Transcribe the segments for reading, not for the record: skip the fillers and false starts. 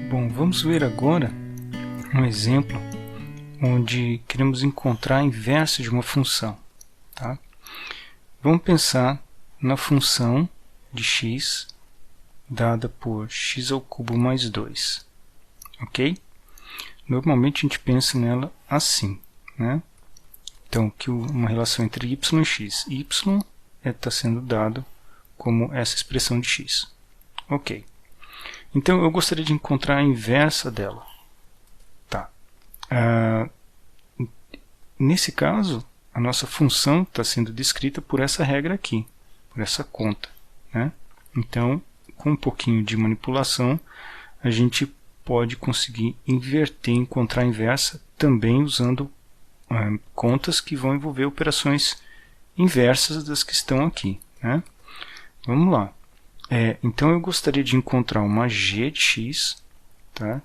Bom, vamos ver agora um exemplo onde queremos encontrar a inversa de uma função. Tá? Vamos pensar na função de x dada por x² mais 2. Ok? Normalmente a gente pensa nela assim, né? Então, que uma relação entre y e x. Y está sendo dado como essa expressão de x. Ok. Então, eu gostaria de encontrar a inversa dela. Tá. Nesse caso, a nossa função está sendo descrita por essa regra aqui, por essa conta, né? Então, com um pouquinho de manipulação, a gente pode conseguir inverter, encontrar a inversa também usando contas que vão envolver operações inversas das que estão aqui, né? Vamos lá. Então eu gostaria de encontrar uma g de x, tá?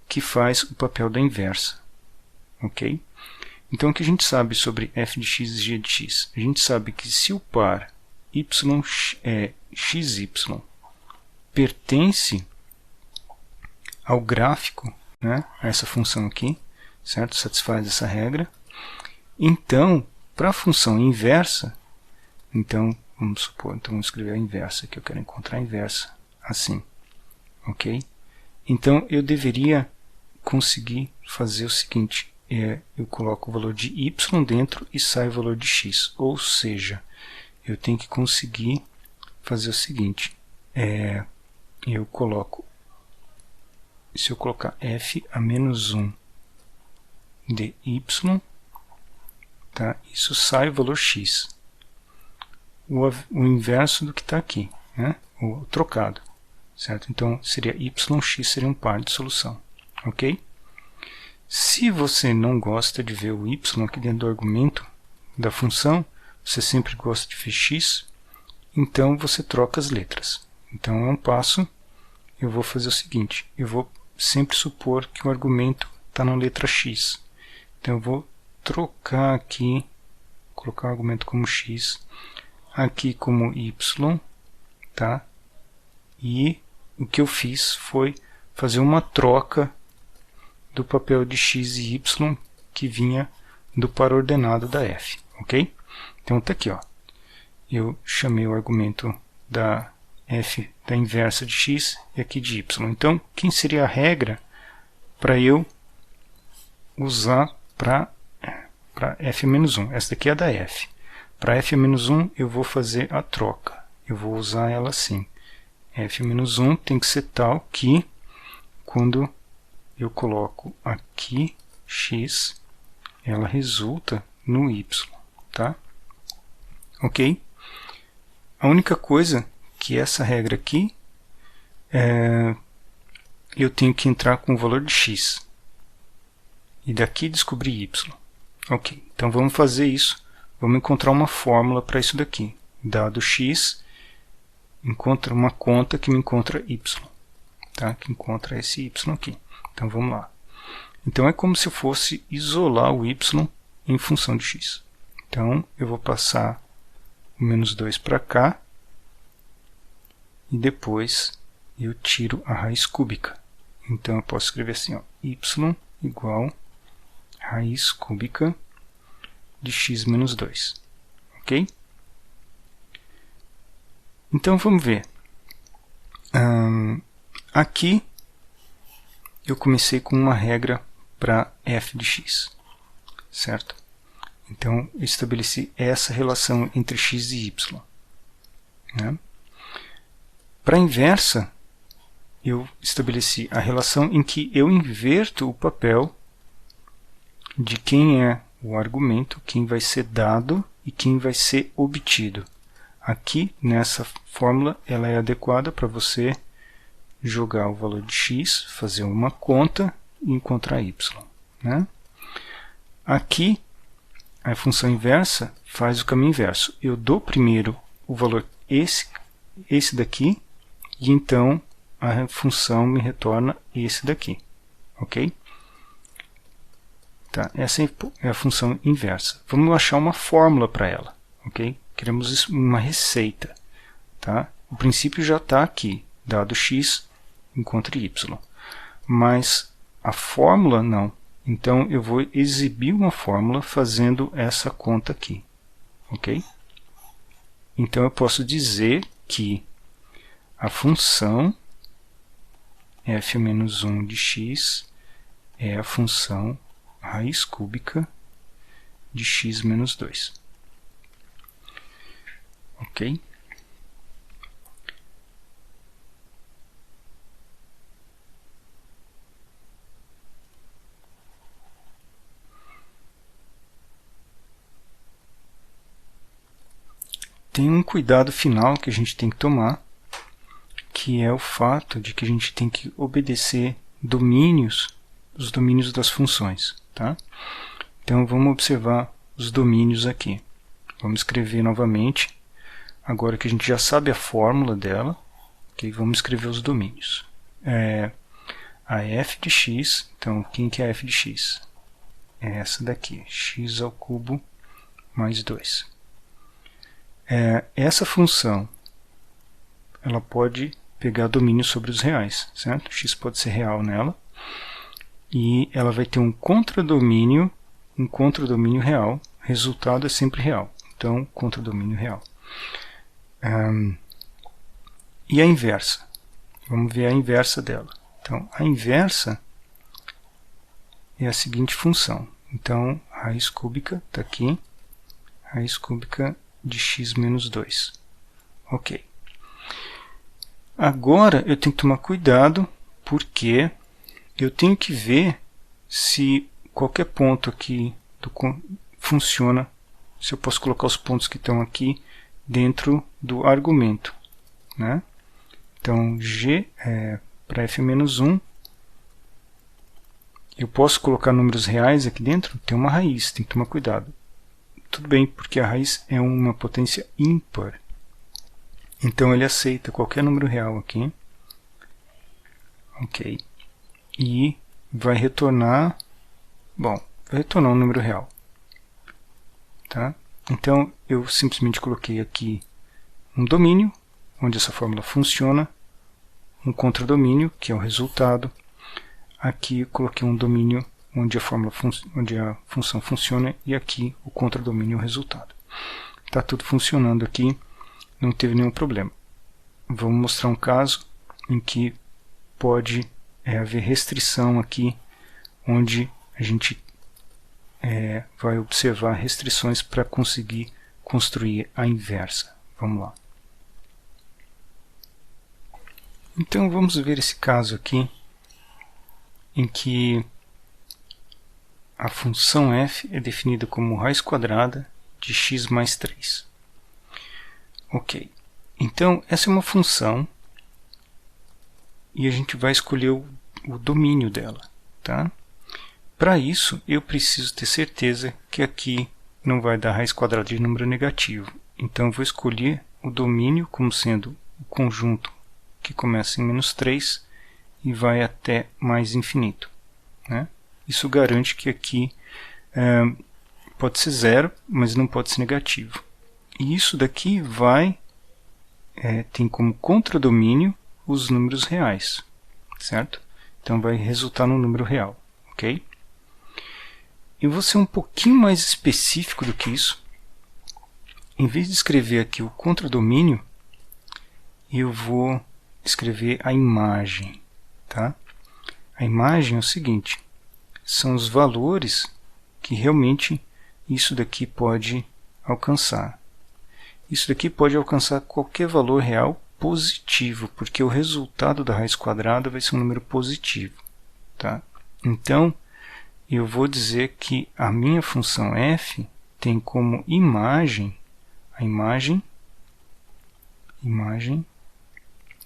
Que faz o papel da inversa. Ok? Então o que a gente sabe sobre f de x e g de x? A gente sabe que se o par xy pertence ao gráfico, né, a essa função aqui, certo? Satisfaz essa regra. Então, para a função inversa, então vamos escrever a inversa, que eu quero encontrar a inversa, assim, ok? Então, eu deveria conseguir fazer o seguinte, eu coloco o valor de y dentro e sai o valor de x, ou seja, eu tenho que conseguir fazer o seguinte, eu coloco, se eu colocar f a menos 1 de y, tá? Isso sai o valor x. O inverso do que está aqui, né? O trocado, certo? Então, seria yx seria um par de solução, ok? Se você não gosta de ver o y aqui dentro do argumento da função, você sempre gosta de ver x, então você troca as letras. Então, é um passo, eu vou fazer o seguinte, eu vou sempre supor que o argumento está na letra x. Então, eu vou trocar aqui, colocar o argumento como x, aqui como y, tá? E o que eu fiz foi fazer uma troca do papel de x e y que vinha do par ordenado da f, ok? Então está aqui, ó. Eu chamei o argumento da f da inversa de x e aqui de y. Então, quem seria a regra para eu usar para f-1? Essa daqui é a da f. Para f-1 eu vou fazer a troca. Eu vou usar ela assim. f-1 tem que ser tal que quando eu coloco aqui x, ela resulta no y, tá? Ok? A única coisa que essa regra aqui, eu tenho que entrar com o valor de x. E daqui descobrir y. Ok, então vamos fazer isso. Vamos encontrar uma fórmula para isso daqui. Dado x, encontra uma conta que me encontra y. Tá? Que encontra esse y aqui. Então vamos lá. Então é como se eu fosse isolar o y em função de x. Então eu vou passar o menos 2 para cá. E depois eu tiro a raiz cúbica. Então eu posso escrever assim, ó, y igual raiz cúbica de x menos 2. Ok? Então vamos ver. Aqui eu comecei com uma regra para f de x. Certo? Então eu estabeleci essa relação entre x e y. Né? Para a inversa, eu estabeleci a relação em que eu inverto o papel de quem é o argumento, quem vai ser dado e quem vai ser obtido. Aqui, nessa fórmula, ela é adequada para você jogar o valor de x, fazer uma conta e encontrar y. Né? Aqui, a função inversa faz o caminho inverso. Eu dou primeiro o valor esse daqui, e então a função me retorna esse daqui. Ok? Tá? Essa é a função inversa. Vamos achar uma fórmula para ela. Ok? Queremos uma receita. Tá? O princípio já está aqui. Dado x, encontre y. mas a fórmula não. Então eu vou exibir uma fórmula fazendo essa conta aqui, ok? Então eu posso dizer que a função f-1 de x é a função raiz cúbica de x menos 2. Ok? Tem um cuidado final que a gente tem que tomar, que é o fato de que a gente tem que obedecer os domínios das funções. Tá? Então vamos observar os domínios aqui. Vamos escrever novamente, agora que a gente já sabe a fórmula dela, okay? Vamos escrever os domínios. A f de x, então quem que é a f de x? É essa daqui, x ao cubo mais 2. Essa função ela pode pegar domínio sobre os reais, certo? X pode ser real nela, e ela vai ter um contradomínio real, resultado é sempre real, então contradomínio real. E a inversa? Vamos ver a inversa dela. Então, a inversa é a seguinte função. Então, raiz cúbica está aqui, raiz cúbica de x menos 2. Ok. Agora eu tenho que tomar cuidado, porque eu tenho que ver se qualquer ponto aqui funciona, se eu posso colocar os pontos que estão aqui dentro do argumento. Né? Então, g para f-1, eu posso colocar números reais aqui dentro? Tem uma raiz, tem que tomar cuidado. Tudo bem, porque a raiz é uma potência ímpar. Então ele aceita qualquer número real aqui. Ok. E vai retornar... Bom, vai retornar um número real. Tá? Então eu simplesmente coloquei aqui um domínio, onde essa fórmula funciona. Um contradomínio, que é o resultado. Aqui eu coloquei um domínio onde a função funciona, e aqui o contradomínio é o resultado. Está tudo funcionando aqui, não teve nenhum problema. Vamos mostrar um caso em que pode haver restrição aqui, onde a gente vai observar restrições para conseguir construir a inversa. Vamos lá. Então vamos ver esse caso aqui, em que a função f é definida como raiz quadrada de x mais 3. Ok. Então, essa é uma função e a gente vai escolher o domínio dela. Tá? Para isso, eu preciso ter certeza que aqui não vai dar raiz quadrada de número negativo. Então, eu vou escolher o domínio como sendo o conjunto que começa em menos 3 e vai até mais infinito. Né? Isso garante que aqui pode ser 0, mas não pode ser negativo. E isso daqui tem como contradomínio os números reais, certo? Então vai resultar no número real, ok? Eu vou ser um pouquinho mais específico do que isso. Em vez de escrever aqui o contradomínio, eu vou escrever a imagem, tá? A imagem é o seguinte: são os valores que realmente isso daqui pode alcançar. Isso daqui pode alcançar qualquer valor real positivo, porque o resultado da raiz quadrada vai ser um número positivo. Tá? Então, eu vou dizer que a minha função f tem como imagem, a imagem,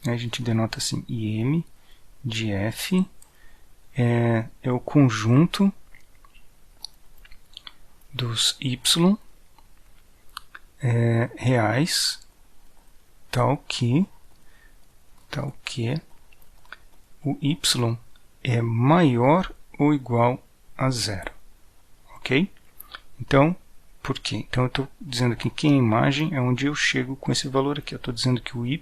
a gente denota assim, im de f é o conjunto dos y reais, tal que o y é maior ou igual a 0. Ok? Então, por quê? Então eu estou dizendo aqui que a imagem é onde eu chego com esse valor aqui. Eu estou dizendo que o y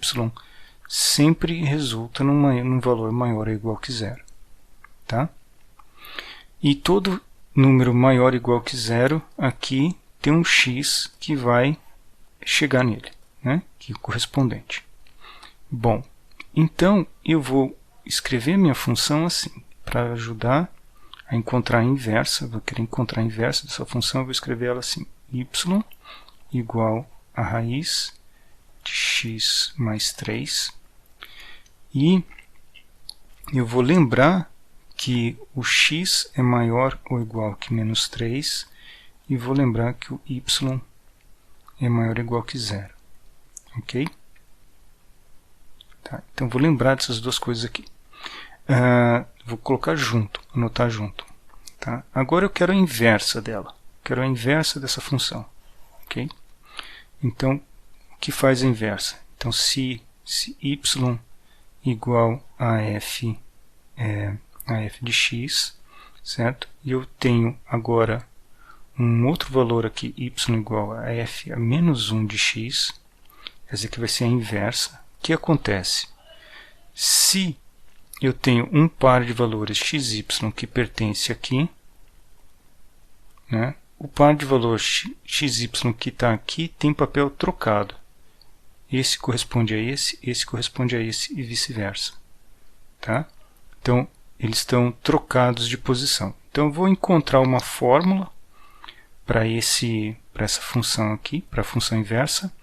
sempre resulta num valor maior ou igual que 0. tá? E todo número maior ou igual que zero, aqui tem um x que vai chegar nele, né? Que é o correspondente. Bom, então eu vou escrever minha função assim, para ajudar a encontrar a inversa. Vou querer encontrar a inversa dessa função, eu vou escrever ela assim: y igual a raiz de x mais 3. E eu vou lembrar que o x é maior ou igual que menos 3, e vou lembrar que o y é maior ou igual que zero. Ok? Tá, então vou lembrar dessas duas coisas aqui. Vou colocar junto, anotar junto. Tá? Agora eu quero a inversa dela. Quero a inversa dessa função. Ok? Então, o que faz a inversa? Então, se y igual a f de x, certo? E eu tenho agora um outro valor aqui, y igual a f a menos 1 de x, essa aqui vai ser a inversa. O que acontece? Se eu tenho um par de valores xy que pertence aqui, né? O par de valores xy que está aqui tem papel trocado. Esse corresponde a esse corresponde a esse e vice-versa. Tá? Então, eles estão trocados de posição. Então, eu vou encontrar uma fórmula para essa função aqui, para a função inversa,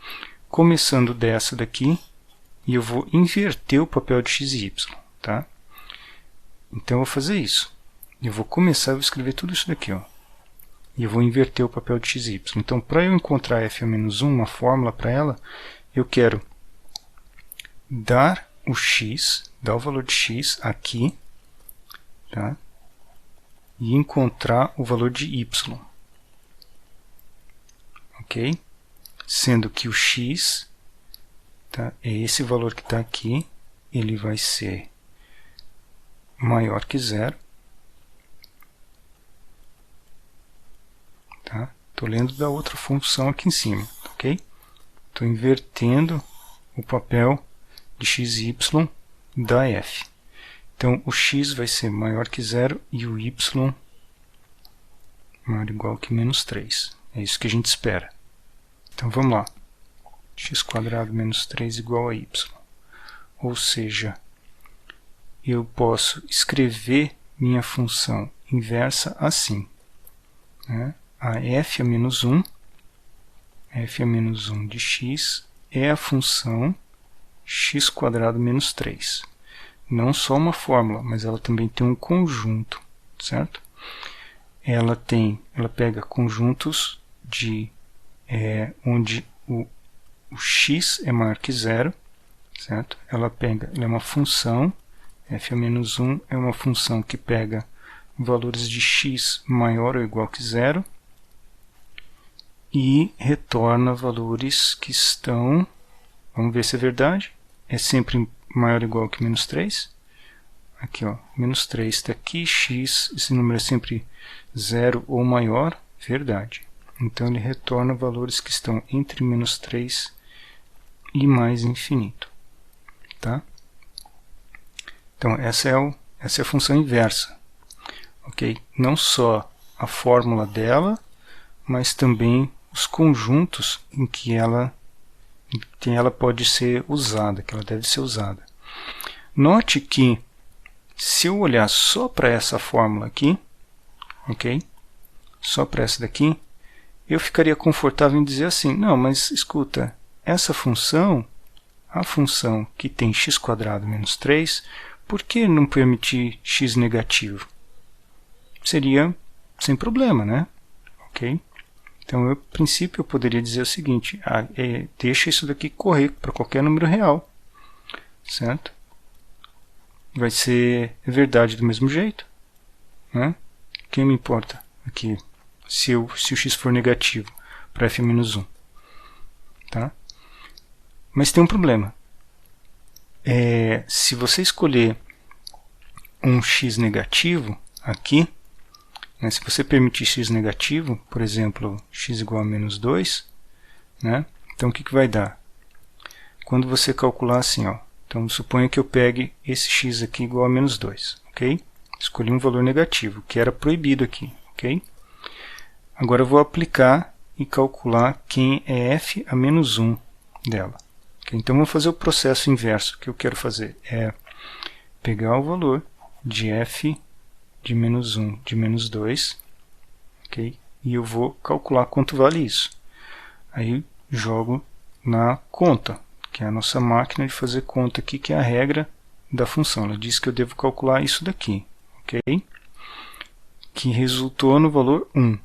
começando dessa daqui, e eu vou inverter o papel de x e y. Tá? Então, eu vou fazer isso. Eu vou começar a escrever tudo isso daqui, ó. E eu vou inverter o papel de x e y. Então, para eu encontrar f a menos 1, uma fórmula para ela, eu quero dar o x, dar o valor de x aqui, tá? E encontrar o valor de y. Ok? Sendo que o x, tá, é esse valor que está aqui, ele vai ser maior que zero. Estou lendo da outra função aqui em cima, ok? Estou invertendo o papel de x e y da f. Então, o x vai ser maior que zero e o y maior ou igual que menos 3. É isso que a gente espera. Então, vamos lá. x² menos 3 igual a y. Ou seja, eu posso escrever minha função inversa assim, né? A f a menos 1, f a menos 1 de x é a função x² menos 3. Não só uma fórmula, mas ela também tem um conjunto, certo? Ela pega conjuntos de onde o x é maior que zero, certo? Ela é uma função, f a menos 1 é uma função que pega valores de x maior ou igual que zero, e retorna valores que estão, vamos ver se é verdade, é sempre maior ou igual que menos 3. Aqui, ó, menos 3 está aqui, x, esse número é sempre 0 ou maior, verdade. Então, ele retorna valores que estão entre menos 3 e mais infinito. Tá? Então, essa é a função inversa. Okay? Não só a fórmula dela, mas também os conjuntos em que ela pode ser usada, que ela deve ser usada. Note que, se eu olhar só para essa fórmula aqui, ok? Só para essa daqui, eu ficaria confortável em dizer assim, não, mas escuta, essa função, a função que tem x² menos 3, por que não permitir x negativo? Seria sem problema, né? Ok? Então, a princípio, eu poderia dizer o seguinte, deixa isso daqui correr para qualquer número real, certo? Vai ser verdade do mesmo jeito, né? Quem me importa aqui se o x for negativo para f menos 1, tá? Mas tem um problema. Se você escolher um x negativo aqui, né, se você permitir x negativo, por exemplo, x igual a menos 2, né, então o que vai dar? Quando você calcular assim, ó, então suponha que eu pegue esse x aqui igual a menos 2, ok? Escolhi um valor negativo, que era proibido aqui, ok? Agora eu vou aplicar e calcular quem é f a menos 1 dela. Okay? Então vamos fazer o processo inverso. O que eu quero fazer é pegar o valor de f de menos 1 de menos 2, okay? E eu vou calcular quanto vale isso. Aí jogo na conta, que é a nossa máquina de fazer conta aqui, que é a regra da função. Ela diz que eu devo calcular isso daqui, ok? Que resultou no valor 1.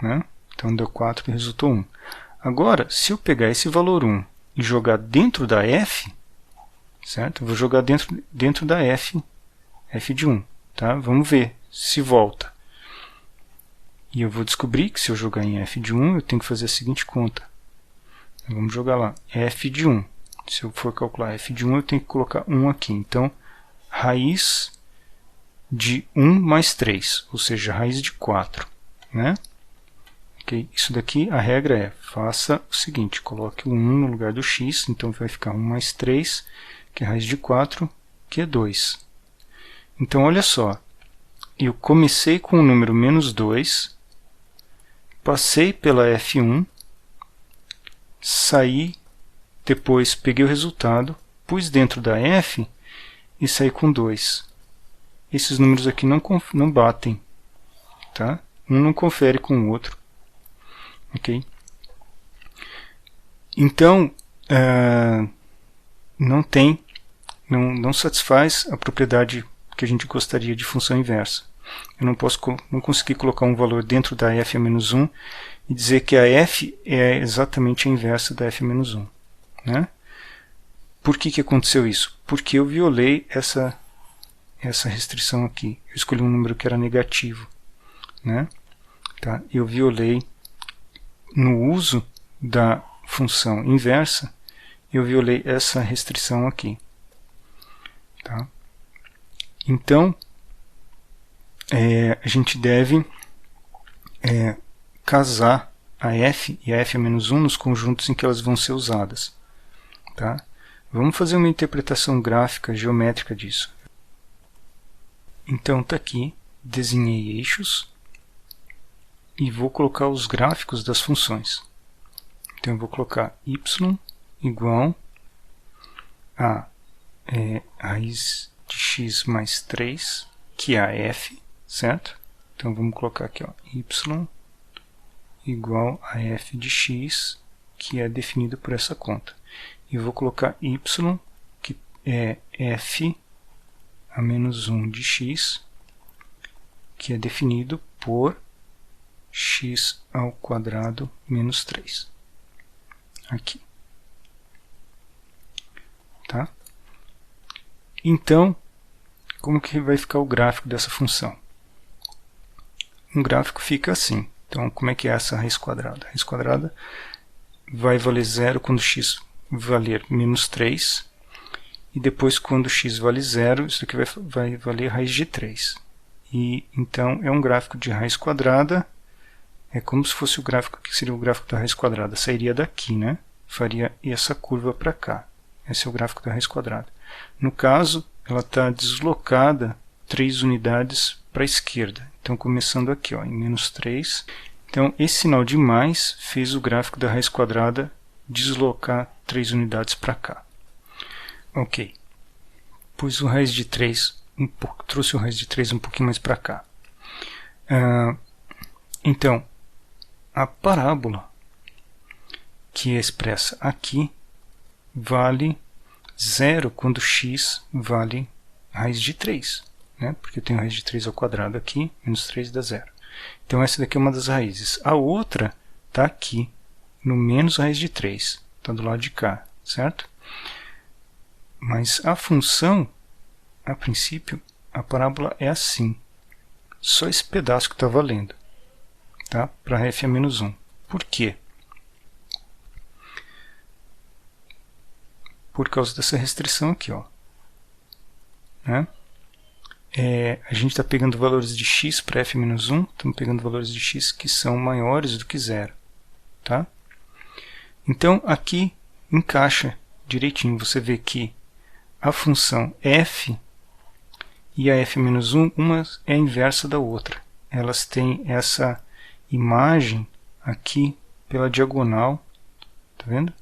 Né? Então deu 4 que resultou 1. Agora, se eu pegar esse valor 1 e jogar dentro da f, certo? Eu vou jogar dentro da f de 1. Tá? Vamos ver se volta. E eu vou descobrir que se eu jogar em f de 1, eu tenho que fazer a seguinte conta. Vamos jogar lá, f de 1. Se eu for calcular f de 1, eu tenho que colocar 1 aqui. Então, raiz de 1 mais 3, ou seja, raiz de 4. Né? Okay. Isso daqui, a regra é, faça o seguinte, coloque o 1 no lugar do x, então vai ficar 1 mais 3, que é raiz de 4, que é 2. Então, olha só, eu comecei com o número menos 2, passei pela f1, saí, depois peguei o resultado, pus dentro da f e saí com 2. Esses números aqui não batem, tá? Um não confere com o outro. Ok? Então, não satisfaz a propriedade que a gente gostaria de função inversa. Eu não consegui colocar um valor dentro da f a menos 1 e dizer que a f é exatamente a inversa da f a menos 1. Né? Por que aconteceu isso? Porque eu violei essa restrição aqui. Eu escolhi um número que era negativo. Né? Tá? Eu violei, no uso da função inversa, eu violei essa restrição aqui. Tá? Então, a gente deve casar a f e a f a menos 1 nos conjuntos em que elas vão ser usadas. Tá? Vamos fazer uma interpretação gráfica, geométrica disso. Então, está aqui, desenhei eixos e vou colocar os gráficos das funções. Então, eu vou colocar y igual a raiz de x mais 3, que é a f, certo? Então, vamos colocar aqui, ó, y igual a f de x, que é definido por essa conta. E vou colocar y, que é f a menos 1 de x, que é definido por x ao quadrado menos 3. Aqui. Tá? Então, como que vai ficar o gráfico dessa função? Um gráfico fica assim. Então, como é que é essa raiz quadrada? A raiz quadrada vai valer 0 quando x valer menos 3. E depois, quando x vale 0, isso aqui vai valer raiz de 3. E, então, é um gráfico de raiz quadrada. É como se fosse o gráfico que seria o gráfico da raiz quadrada. Sairia daqui, né? Faria essa curva para cá. Esse é o gráfico da raiz quadrada. No caso, ela está deslocada 3 unidades para a esquerda. Então, começando aqui, ó, em menos 3. Então, esse sinal de mais fez o gráfico da raiz quadrada deslocar 3 unidades para cá. Ok. Pus o raiz de 3, trouxe o raiz de 3 um pouquinho mais para cá. Então, a parábola que é expressa aqui vale 0 quando x vale raiz de 3. Né? Porque eu tenho raiz de 3 ao quadrado aqui, menos 3 dá 0. Então, essa daqui é uma das raízes. A outra está aqui, no menos raiz de 3. Está do lado de cá, certo? Mas a função, a princípio, a parábola é assim. Só esse pedaço que está valendo. Tá? Para f a menos 1. Por quê? Por causa dessa restrição aqui. Ó. Né? A gente está pegando valores de x para f menos 1. Estamos pegando valores de x que são maiores do que 0. Tá? Então, aqui encaixa direitinho. Você vê que a função f e a f-1, uma é a inversa da outra. Elas têm essa imagem aqui pela diagonal, tá vendo?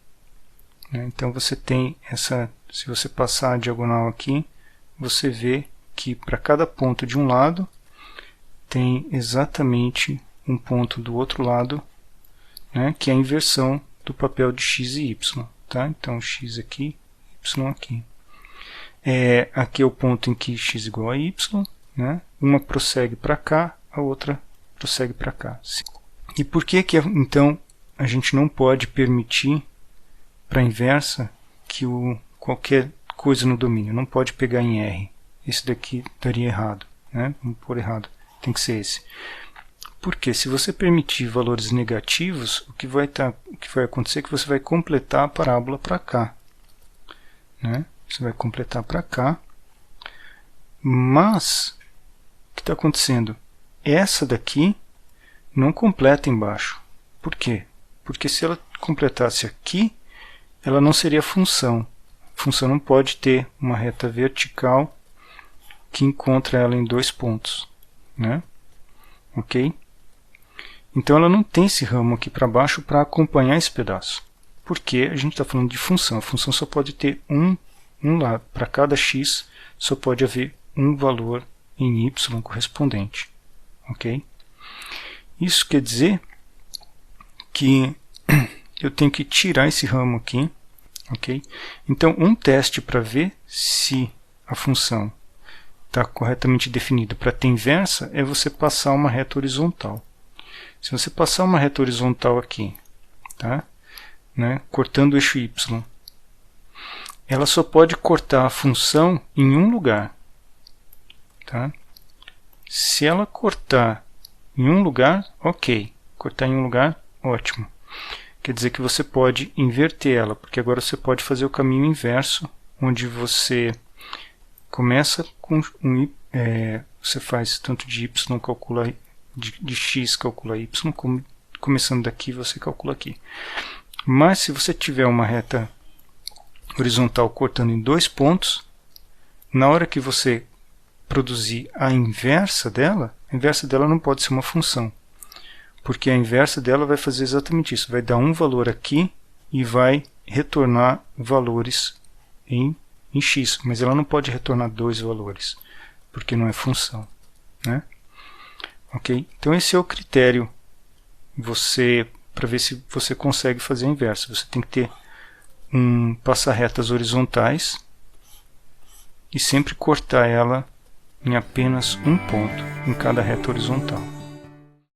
Então você tem essa, se você passar a diagonal aqui, você vê que para cada ponto de um lado tem exatamente um ponto do outro lado, né, que é a inversão do papel de x e y. Tá? Então x aqui, y aqui. Aqui é o ponto em que x igual a y, né? Uma prossegue para cá, a outra prossegue para cá. E por que então a gente não pode permitir para a inversa que qualquer coisa no domínio não pode pegar em R? Esse daqui daria errado, né? Vamos pôr errado, tem que ser esse. Porque se você permitir valores negativos, o que vai acontecer é que você vai completar a parábola para cá, né? Você vai completar para cá, mas o que está acontecendo? Essa daqui não completa embaixo. Por quê? Porque se ela completasse aqui, ela não seria função. A função não pode ter uma reta vertical que encontra ela em dois pontos, né? Ok? Então ela não tem esse ramo aqui para baixo para acompanhar esse pedaço. Porque a gente está falando de função. A função só pode ter um lado. Para cada x só pode haver um valor em y correspondente. Ok? Isso quer dizer que eu tenho que tirar esse ramo aqui. Ok? Então um teste para ver se a função está corretamente definida para ter inversa é você passar uma reta horizontal. Se você passar uma reta horizontal aqui, tá? Né? Cortando o eixo y, ela só pode cortar a função em um lugar. Tá? Se ela cortar em um lugar, ok. Cortar em um lugar, ótimo. Quer dizer que você pode inverter ela, porque agora você pode fazer o caminho inverso, onde você começa com você faz tanto de y, calcula de x, calcula y, começando daqui você calcula aqui. Mas se você tiver uma reta horizontal cortando em dois pontos, na hora que você produzir a inversa dela não pode ser uma função, porque a inversa dela vai fazer exatamente isso, vai dar um valor aqui e vai retornar valores em x, mas ela não pode retornar dois valores, porque não é função, né? Ok? Então esse é o critério para ver se você consegue fazer a inversa. Você tem que ter passar retas horizontais e sempre cortar ela em apenas um ponto em cada reta horizontal.